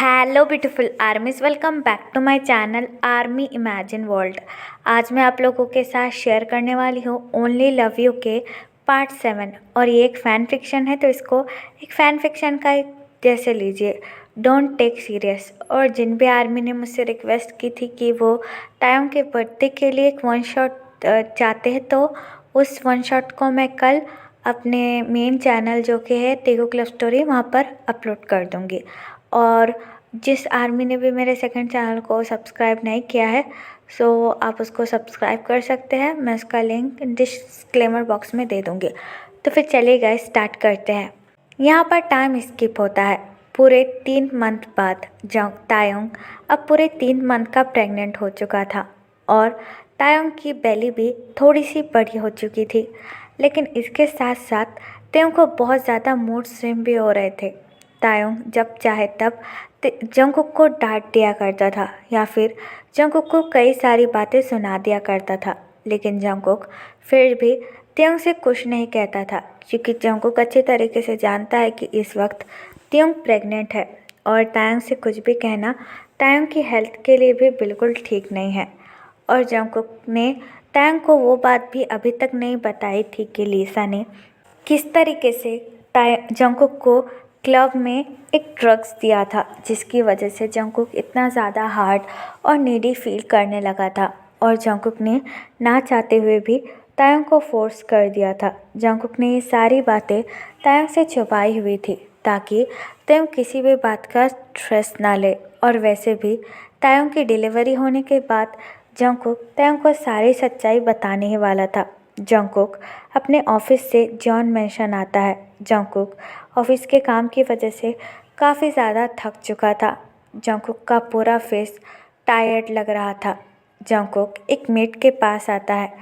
Hello beautiful armies, welcome back to my channel army imagine world. आज मैं आप लोगों के साथ शेयर करने वाली हूँ ओनली लव यू के पार्ट 7। और ये एक फ़ैन फिक्शन है, तो इसको एक फ़ैन फिक्शन का ही जैसे लीजिए, डोंट टेक सीरियस। और जिन भी आर्मी ने मुझसे रिक्वेस्ट की थी कि वो टाइम के बर्थडे के लिए एक वन शॉट चाहते हैं, तो उस वन शॉट को मैं कल अपने मेन चैनल जो कि है तेगुक लव स्टोरी, वहाँ पर अपलोड कर दूँगी। और जिस आर्मी ने भी मेरे सेकंड चैनल को सब्सक्राइब नहीं किया है, सो आप उसको सब्सक्राइब कर सकते हैं। मैं उसका लिंक डिस्क्लेमर बॉक्स में दे दूँगी। तो फिर चलिए गाइस, स्टार्ट करते हैं। यहाँ पर टाइम स्किप होता है। पूरे 3 मंथ बाद तायोंग अब पूरे 3 मंथ का प्रेग्नेंट हो चुका था और तायोंग की बेली भी थोड़ी सी बड़ी हो चुकी थी। लेकिन इसके साथ साथ तायोंग को बहुत ज़्यादा मूड स्विंग भी हो रहे थे। तायोंग जब चाहे तब जंगकुक को डांट दिया करता था या फिर जंगकुक को कई सारी बातें सुना दिया करता था। लेकिन जंगकुक फिर भी तायोंग से कुछ नहीं कहता था, क्योंकि जंगकुक अच्छे तरीके से जानता है कि इस वक्त तायोंग प्रेग्नेंट है और तायोंग से कुछ भी कहना तायोंग की हेल्थ के लिए भी बिल्कुल ठीक नहीं है। और जंगकुक ने तायोंग को वो बात भी अभी तक नहीं बताई थी कि लीसा ने किस तरीके से जंगकुक को क्लब में एक ड्रग्स दिया था, जिसकी वजह से जंगकुक इतना ज़्यादा हार्ड और नीडी फील करने लगा था। और जंगकुक ने ना चाहते हुए भी तायोंग को फोर्स कर दिया था। जंगकुक ने ये सारी बातें तायोंग से छुपाई हुई थी ताकि तायोंग किसी भी बात का स्ट्रेस ना ले। और वैसे भी तायोंग की डिलीवरी होने के बाद जंगकुक तायोंग को सारी सच्चाई बताने ही वाला था। जंगकुक अपने ऑफिस से जॉन मेंशन आता है। जंगकुक ऑफिस के काम की वजह से काफ़ी ज़्यादा थक चुका था। जंगकुक का पूरा फेस टायर्ड लग रहा था। जंगकुक एक मेट के पास आता है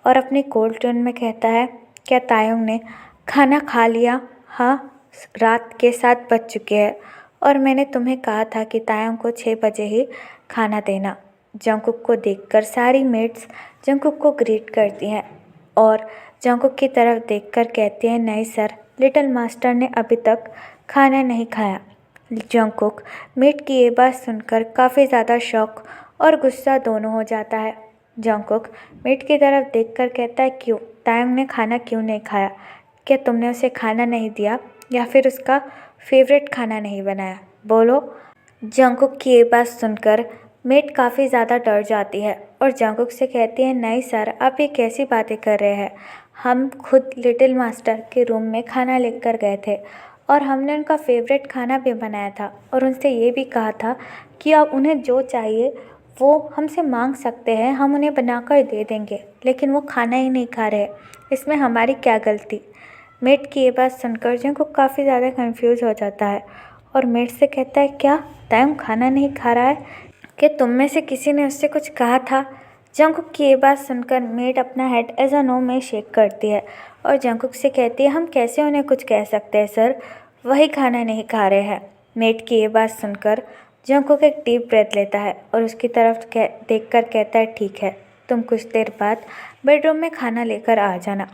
और अपने कोल्ड टोन में कहता है, क्या तायोंग ने खाना खा लिया? हाँ, रात के 7 बज चुके हैं और मैंने तुम्हें कहा था कि तायोंग को 6 बजे ही खाना देना। जंगकुक को देखकर सारी मेट्स जंगकुक को ग्रीट करती हैं और जंगकुक की तरफ देखकर कहती हैं, नहीं सर, लिटिल मास्टर ने अभी तक खाना नहीं खाया। जंगकुक मेट की ये बात सुनकर काफ़ी ज़्यादा शॉक और गुस्सा दोनों हो जाता है। जंगकुक मेट की तरफ देखकर कहता है, क्यों? तायोंग ने खाना क्यों नहीं खाया? क्या तुमने उसे खाना नहीं दिया या फिर उसका फेवरेट खाना नहीं बनाया? बोलो। जंगकुक की ये बात सुनकर मेट काफ़ी ज़्यादा डर जाती है और जंगकुक से कहती है, नहीं सर, आप ये कैसी बातें कर रहे हैं? हम खुद लिटिल मास्टर के रूम में खाना लेकर गए थे और हमने उनका फेवरेट खाना भी बनाया था और उनसे ये भी कहा था कि आप उन्हें जो चाहिए वो हमसे मांग सकते हैं, हम उन्हें बनाकर दे देंगे। लेकिन वो खाना ही नहीं खा रहे, इसमें हमारी क्या गलती? मेट की ये बात सुनकर जंगकुक काफ़ी ज़्यादा कंफ्यूज हो जाता है और मेट से कहता है, क्या तायोंग खाना नहीं खा रहा है? क्या तुम में से किसी ने उससे कुछ कहा था? जंगकुक की ये बात सुनकर मेट अपना हेड एज अ नो में शेक करती है और जंगकुक से कहती है, हम कैसे उन्हें कुछ कह सकते हैं सर, वही खाना नहीं खा रहे हैं। मेट की ये बात सुनकर जंगकुक एक डीप ब्रेथ लेता है और उसकी तरफ देखकर कहता है, ठीक है, तुम कुछ देर बाद बेडरूम में खाना लेकर आ जाना।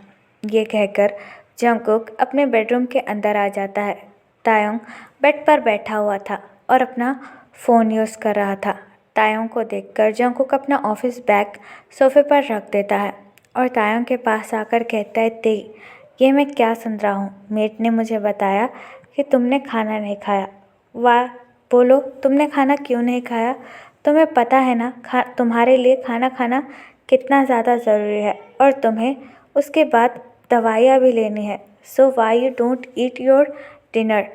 ये कहकर जंगकुक अपने बेडरूम के अंदर आ जाता है। तायोंग बेड पर बैठा हुआ था और अपना फ़ोन यूज़ कर रहा था। तायोंग को देखकर जंगकुक अपना ऑफिस बैग सोफे पर रख देता है और तायोंग के पास आकर कहता है, तेई, ये मैं क्या सुन रहा हूँ? मेट ने मुझे बताया कि तुमने खाना नहीं खाया। वाह, बोलो, तुमने खाना क्यों नहीं खाया? तुम्हें पता है ना तुम्हारे लिए खाना खाना कितना ज़्यादा ज़रूरी है और तुम्हें उसके बाद दवाइयाँ भी लेनी है। So why you don't eat your dinner?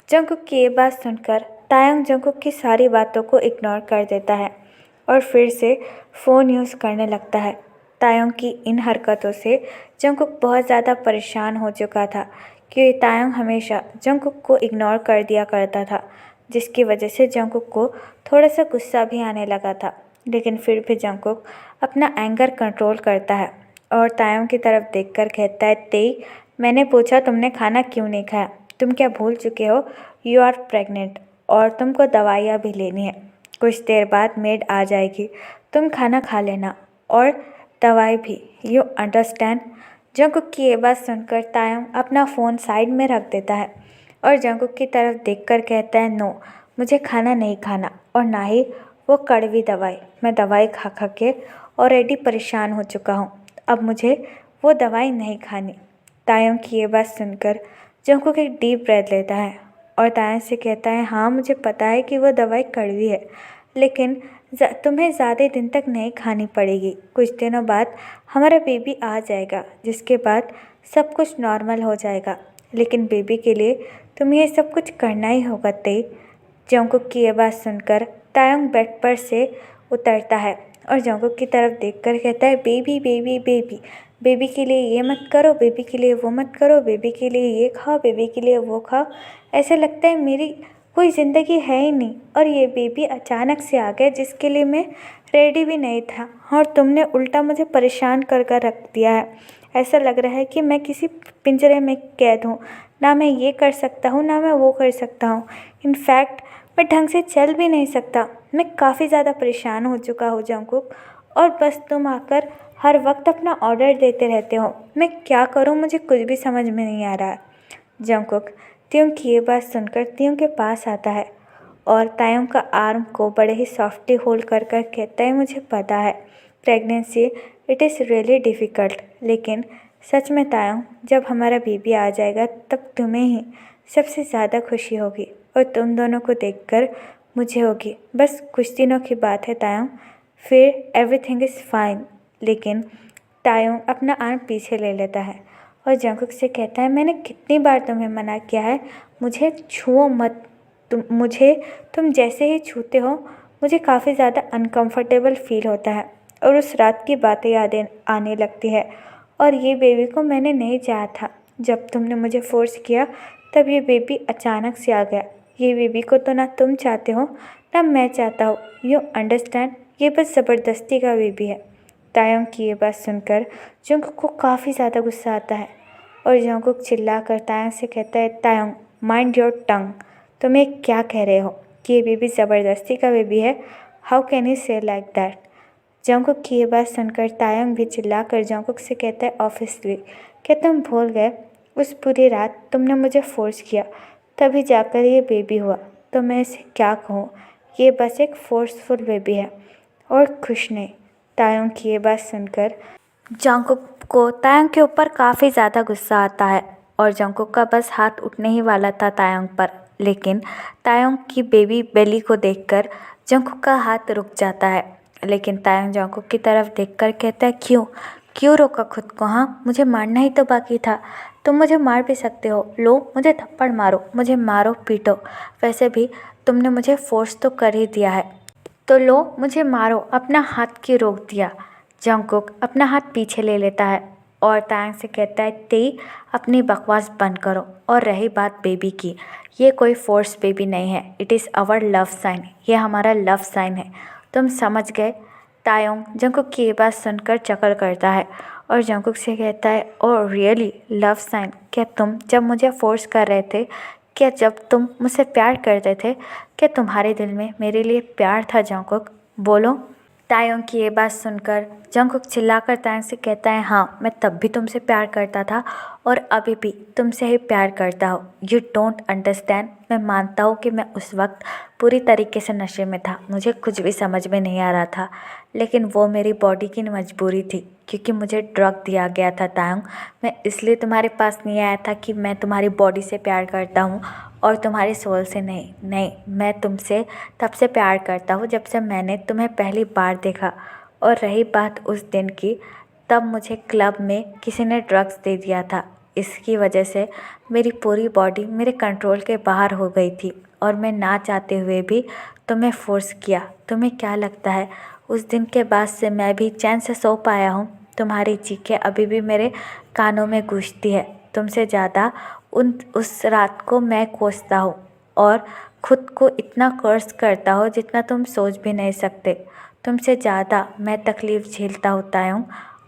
Jungkook की ये बात सुनकर तायोंग जंगकुक की सारी बातों को इग्नोर कर देता है और फिर से फ़ोन यूज़ करने लगता है। तायोंग की इन हरकतों से जंगकुक बहुत ज़्यादा परेशान हो चुका था, क्योंकि तायोंग हमेशा जंगकुक को इग्नोर कर दिया करता था, जिसकी वजह से जंगकुक को थोड़ा सा गुस्सा भी आने लगा था। लेकिन फिर भी जंगकुक अपना एंगर कंट्रोल करता है और तायोंग की तरफ देखकर कहता है, तेई, मैंने पूछा तुमने खाना क्यों नहीं खाया? तुम क्या भूल चुके हो? यू आर प्रेग्नेंट और तुमको दवाइयाँ भी लेनी है। कुछ देर बाद मेड आ जाएगी, तुम खाना खा लेना और दवाई भी। You understand? जंगकुक की ये बात सुनकर तायोंग अपना फ़ोन साइड में रख देता है और जंगकुक की तरफ देखकर कहता है, नो, मुझे खाना नहीं खाना और ना ही वो कड़वी दवाई। मैं दवाई खा खा के ऑलरेडी परेशान हो चुका हूँ, अब मुझे वो दवाई नहीं खानी। तायंग की ये बात सुनकर जंगकुक एक डीप ब्रेथ लेता है और तायंग से कहता है, हाँ मुझे पता है कि वो दवाई कड़वी है, लेकिन तुम्हें ज़्यादा दिन तक नहीं खानी पड़ेगी। कुछ दिनों बाद हमारा बेबी आ जाएगा, जिसके बाद सब कुछ नॉर्मल हो जाएगा, लेकिन बेबी के लिए तुम्हें ये सब कुछ करना ही होगा ते। जंगकुक की ये बात सुनकर तायंग बेड पर से उतरता है और जंगकुक की तरफ देखकर कहता है, बेबी बेबी बेबी, बेबी के लिए ये मत करो, बेबी के लिए वो मत करो, बेबी के लिए ये खाओ, बेबी के लिए वो खाओ। ऐसा लगता है मेरी कोई ज़िंदगी है ही नहीं और ये बेबी अचानक से आ गया जिसके लिए मैं रेडी भी नहीं था, और तुमने उल्टा मुझे परेशान कर कर रख दिया है। ऐसा लग रहा है कि मैं किसी पिंजरे में कैद हूँ, ना मैं ये कर सकता हूँ ना मैं वो कर सकता हूँ। इनफैक्ट मैं ढंग से चल भी नहीं सकता। मैं काफ़ी ज़्यादा परेशान हो चुका हूँ जंगकुक, और बस तुम आकर हर वक्त अपना ऑर्डर देते रहते हो। मैं क्या करूँ, मुझे कुछ भी समझ में नहीं आ रहा। जंगकुक त्योंग की ये बात सुनकर त्योंग के पास आता है और तायंग का आर्म को बड़े ही सॉफ्टली होल्ड कर कर कहता है, मुझे पता है pregnancy it is really difficult, लेकिन सच में तायंग, जब हमारा बेबी आ जाएगा तब तुम्हें ही सबसे ज़्यादा खुशी होगी और तुम दोनों को देखकर मुझे होगी। बस कुछ दिनों की बात है तायंग, फिर एवरीथिंग इज़ फाइन। लेकिन तायंग अपना आर्म पीछे ले लेता है और जंगकुक से कहता है, मैंने कितनी बार तुम्हें मना किया है, मुझे छुओ मत। तुम जैसे ही छूते हो मुझे काफ़ी ज़्यादा अनकंफर्टेबल फील होता है और उस रात की बातें यादें आने लगती है। और ये बेबी को मैंने नहीं चाहा था, जब तुमने मुझे फोर्स किया तब ये बेबी अचानक से आ गया। ये बेबी को तो ना तुम चाहते हो ना मैं चाहता हूँ, यू अंडरस्टैंड, ये बस ज़बरदस्ती का बेबी है। तायंग की ये बात सुनकर जंगकुक को काफ़ी ज़्यादा गुस्सा आता है और जंगकुक चिल्ला कर तायंग से कहता है, तायंग माइंड योर टंग, तुम ये क्या कह रहे हो कि ये बेबी ज़बरदस्ती का बेबी है? हाउ कैन यू से लाइक दैट? जंगकुक की ये बात सुनकर तायंग भी चिल्ला कर जंगकुक से कहता है, ऑब्वियसली, क्या तुम भूल गए उस पूरी रात तुमने मुझे फोर्स किया, तभी जाकर ये बेबी हुआ। तो मैं इसे क्या कहूँ, ये बस एक फोर्सफुल बेबी है और खुश नहीं। तायंग की ये बात सुनकर जंगकुक को तायंग के ऊपर काफ़ी ज़्यादा गुस्सा आता है और जंगकुक का बस हाथ उठने ही वाला था तायंग पर, लेकिन तायंग की बेबी बेली को देखकर जंगकुक का हाथ रुक जाता है। लेकिन तायंग जंगकुक की तरफ देखकर कहता है, क्यों रोका खुद को? हाँ, मुझे मारना ही तो बाकी था, तुम मुझे मार भी सकते हो, लो मुझे थप्पड़ मारो, मुझे मारो पीटो, वैसे भी तुमने मुझे फोर्स तो कर ही दिया है, तो लो मुझे मारो। अपना हाथ क्यों रोक दिया? जंगकुक अपना हाथ पीछे ले लेता है और तायंग से कहता है, ते अपनी बकवास बंद करो। और रही बात बेबी की, ये कोई फोर्स बेबी नहीं है, it is our love sign, ये हमारा लव साइन है, तुम समझ गए? तायंग जंगकुक की ये बात सुनकर चक्कर करता है और जंगकुक से कहता है, ओह रियली, लव साइन? क्या तुम जब मुझे फोर्स कर रहे थे, क्या जब तुम मुझसे प्यार करते थे, क्या तुम्हारे दिल में मेरे लिए प्यार था जंगकुक? बोलो। तायंग की ये बात सुनकर जंगकुक चिल्लाकर तायंग से कहता है, हाँ मैं तब भी तुमसे प्यार करता था और अभी भी तुमसे ही प्यार करता हूँ। You don't understand. मैं मानता हूँ कि मैं उस वक्त पूरी तरीके से नशे में था, मुझे कुछ भी समझ में नहीं आ रहा था, लेकिन वो मेरी बॉडी की मजबूरी थी, क्योंकि मुझे ड्रग दिया गया था तायंग। मैं इसलिए तुम्हारे पास नहीं आया था कि मैं तुम्हारी बॉडी से प्यार करता हूँ और तुम्हारी सोल से नहीं। नहीं, मैं तुमसे तब से प्यार करता हूँ जब से मैंने तुम्हें पहली बार देखा। और रही बात उस दिन की, तब मुझे क्लब में किसी ने ड्रग्स दे दिया था, इसकी वजह से मेरी पूरी बॉडी मेरे कंट्रोल के बाहर हो गई थी और मैं ना चाहते हुए भी तुम्हें फोर्स किया। तुम्हें क्या लगता है उस दिन के बाद से मैं भी चैन से सो पाया हूँ? तुम्हारी चीखें अभी भी मेरे कानों में गूंजती है। तुमसे ज़्यादा उस रात को मैं कोसता हूँ और खुद को इतना कर्स करता हूँ जितना तुम सोच भी नहीं सकते। तुमसे ज़्यादा मैं तकलीफ़ झेलता होता हूँ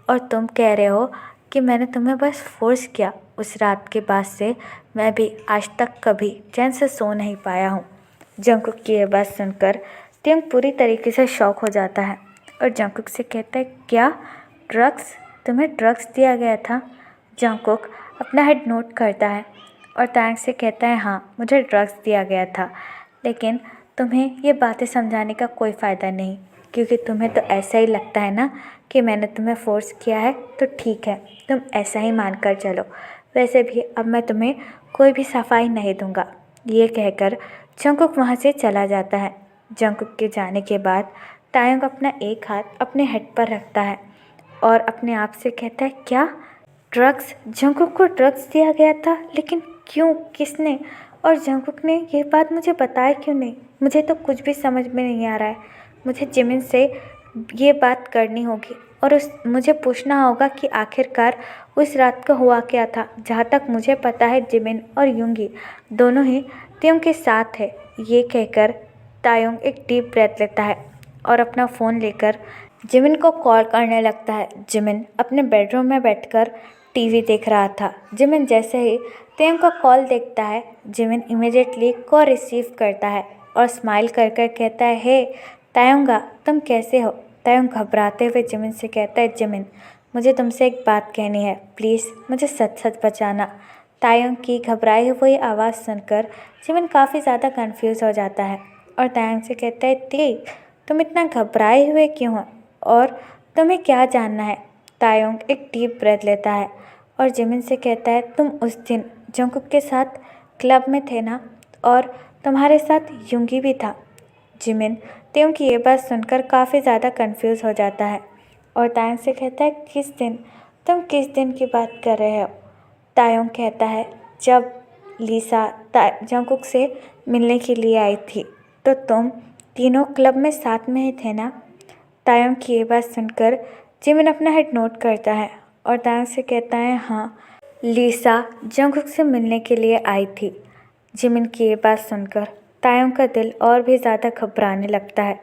और तुम कह रहे हो कि मैंने तुम्हें बस फोर्स किया। उस रात के बाद से मैं भी आज तक कभी चैन से सो नहीं पाया हूँ। जंगकुक की ये बात सुनकर टिंग पूरी तरीके से शॉक हो जाता है और जंगकुक से कहता है, क्या ड्रग्स? तुम्हें ड्रग्स दिया गया था? जंगकुक अपना हेड नोट करता है और तायंग से कहता है, हाँ मुझे ड्रग्स दिया गया था, लेकिन तुम्हें ये बातें समझाने का कोई फ़ायदा नहीं, क्योंकि तुम्हें तो ऐसा ही लगता है ना कि मैंने तुम्हें फ़ोर्स किया है, तो ठीक है, तुम ऐसा ही मान कर चलो। वैसे भी अब मैं तुम्हें कोई भी सफाई नहीं दूंगा। ये कहकर जंगकुक वहाँ से चला जाता है। जंगकुक के जाने के बाद तायंग अपना एक हाथ अपने हेड पर रखता है और अपने आप से कहता है, क्या ड्रग्स? जंगकुक को ड्रग्स दिया गया था, लेकिन क्यों, किसने? और जंगकुक ने ये बात मुझे बताया क्यों नहीं? मुझे तो कुछ भी समझ में नहीं आ रहा है। मुझे जिमिन से ये बात करनी होगी और मुझे पूछना होगा कि आखिरकार उस रात को हुआ क्या था। जहाँ तक मुझे पता है जिमिन और युंगी दोनों ही टीम के साथ है। ये कहकर तायोंग एक डीप ब्रेथ लेता है और अपना फ़ोन लेकर जिमिन को कॉल करने लगता है। जिमिन अपने बेडरूम में बैठकर टीवी देख रहा था। जिमिन जैसे ही तायोंग का कॉल देखता है, जिमिन इमीडिएटली कॉल रिसीव करता है और स्माइल कर कर कहता है, हे तायोंगा, तुम कैसे हो? तायोंग घबराते हुए जिमिन से कहता है, जिमिन, मुझे तुमसे एक बात कहनी है, प्लीज़ मुझे सच सच बताना। तायोंग की घबराई हुई आवाज़ सुनकर जिमिन काफ़ी ज़्यादा कंफ्यूज हो जाता है और तायोंग से कहता है, ती, तुम इतना घबराए हुए क्यों हो और तुम्हें क्या जानना है? तायोंग एक डीप ब्रेथ लेता है और जिमिन से कहता है, तुम उस दिन जंगकुक के साथ क्लब में थे ना, और तुम्हारे साथ युंगी भी था। जिमिन तायोंग की ये बात सुनकर काफ़ी ज़्यादा कंफ्यूज हो जाता है और तायोंग से कहता है, किस दिन? तुम किस दिन की बात कर रहे हो? तायोंग कहता है, जब लीसा जंगकुक से मिलने के लिए आई थी, तो तुम तीनों क्लब में साथ में ही थे ना? तायोंग की ये बात सुनकर जिमिन अपना हेड नोट करता है और तायोंग से कहता है, हाँ, लीसा जंगकुक से मिलने के लिए आई थी। जिमिन की ये बात सुनकर तायोंग का दिल और भी ज़्यादा घबराने लगता है।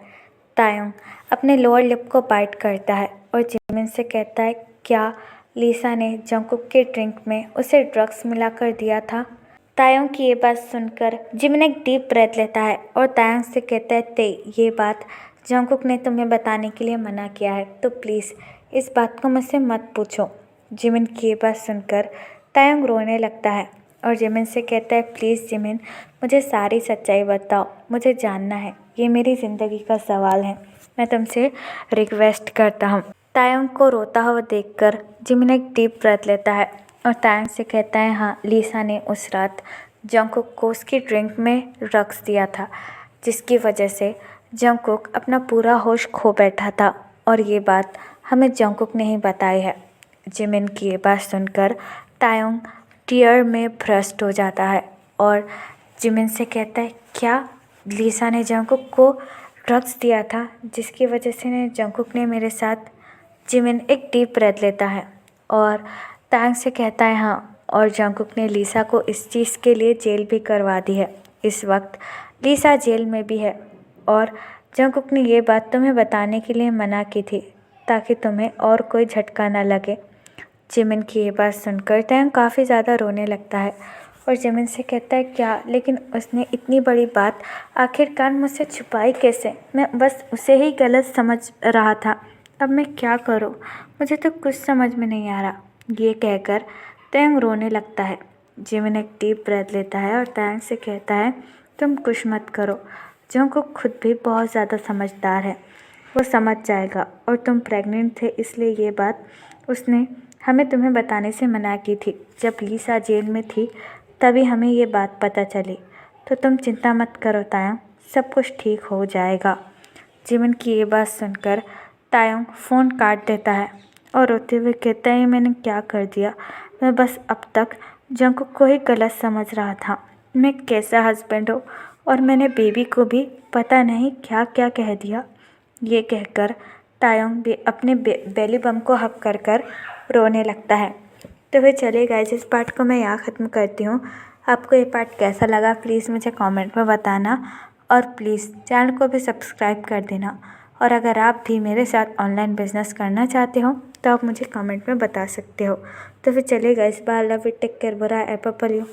तायोंग अपने लोअर लिप को बाइट करता है और जिमिन से कहता है, क्या लीसा ने जंगकुक के ड्रिंक में उसे ड्रग्स मिलाकर दिया था? तायोंग की ये बात सुनकर जिमिन एक डीप ब्रेथ लेता है और तायोंग से कहता है, ते, ये बात जंगकुक ने तुम्हें बताने के लिए मना किया है, तो प्लीज़ इस बात को मुझसे मत पूछो। जिमिन की ये बात सुनकर तायोंग रोने लगता है और जिमिन से कहता है, प्लीज़ जिमिन, मुझे सारी सच्चाई बताओ, मुझे जानना है, ये मेरी ज़िंदगी का सवाल है, मैं तुमसे रिक्वेस्ट करता हूँ। तायोंग को रोता हुआ देखकर जिमिन एक डीप ब्रेथ लेता है और तायोंग से कहता है, हाँ, लीसा ने उस रात जंगकुक को उसकी ड्रिंक में ड्रग्स दिया था, जिसकी वजह से जंगकुक अपना पूरा होश खो बैठा था और ये बात हमें जंगकुक ने ही बताई है। जिमिन की ये बात सुनकर तायोंग टीयर में भ्रष्ट हो जाता है और जिमिन से कहता है, क्या लीसा ने जंगकुक को ड्रग्स दिया था, जिसकी वजह से जंगकुक ने मेरे साथ? जिमिन एक डीप ब्रेथ लेता है और तायोंग से कहता है, हाँ, और जंगकुक ने लीसा को इस चीज़ के लिए जेल भी करवा दी है। इस वक्त लीसा जेल में भी है और जंगकुक ने ये बात तुम्हें बताने के लिए मना की थी, ताकि तुम्हें और कोई झटका न लगे। जिमिन की ये बात सुनकर तायोंग काफ़ी ज़्यादा रोने लगता है और जिमिन से कहता है, क्या, लेकिन उसने इतनी बड़ी बात आखिरकार मुझसे छुपाई कैसे? मैं बस उसे ही गलत समझ रहा था, अब मैं क्या करूं? मुझे तो कुछ समझ में नहीं आ रहा। ये कहकर तायोंग रोने लगता है। जिमिन एक डीप ब्रेथ लेता है और तायोंग से कहता है, तुम कुछ मत करो, जंगकुक खुद भी बहुत ज़्यादा समझदार है, वो समझ जाएगा, और तुम प्रेग्नेंट थे, इसलिए ये बात उसने हमें तुम्हें बताने से मना की थी। जब लीसा जेल में थी तभी हमें ये बात पता चली, तो तुम चिंता मत करो तायोंग, सब कुछ ठीक हो जाएगा। जिमिन की ये बात सुनकर तायोंग फ़ोन काट देता है और रोते हुए कहता है, मैंने क्या कर दिया? मैं बस अब तक जंगकुक को ही गलत समझ रहा था। मैं कैसा हस्बैंड हूँ, और मैंने बेबी को भी पता नहीं क्या क्या कह दिया। ये कहकर तायोंग भी अपने बेली बम को हक कर कर रोने लगता है। तो फिर चलिए गाइस, इस पार्ट को मैं यहाँ ख़त्म करती हूँ। आपको ये पार्ट कैसा लगा प्लीज़ मुझे कमेंट में बताना, और प्लीज़ चैनल को भी सब्सक्राइब कर देना। और अगर आप भी मेरे साथ ऑनलाइन बिजनेस करना चाहते हो तो आप मुझे कमेंट में बता सकते हो। तो फिर चलिए guys, bye, love you, take care, bye, apple you.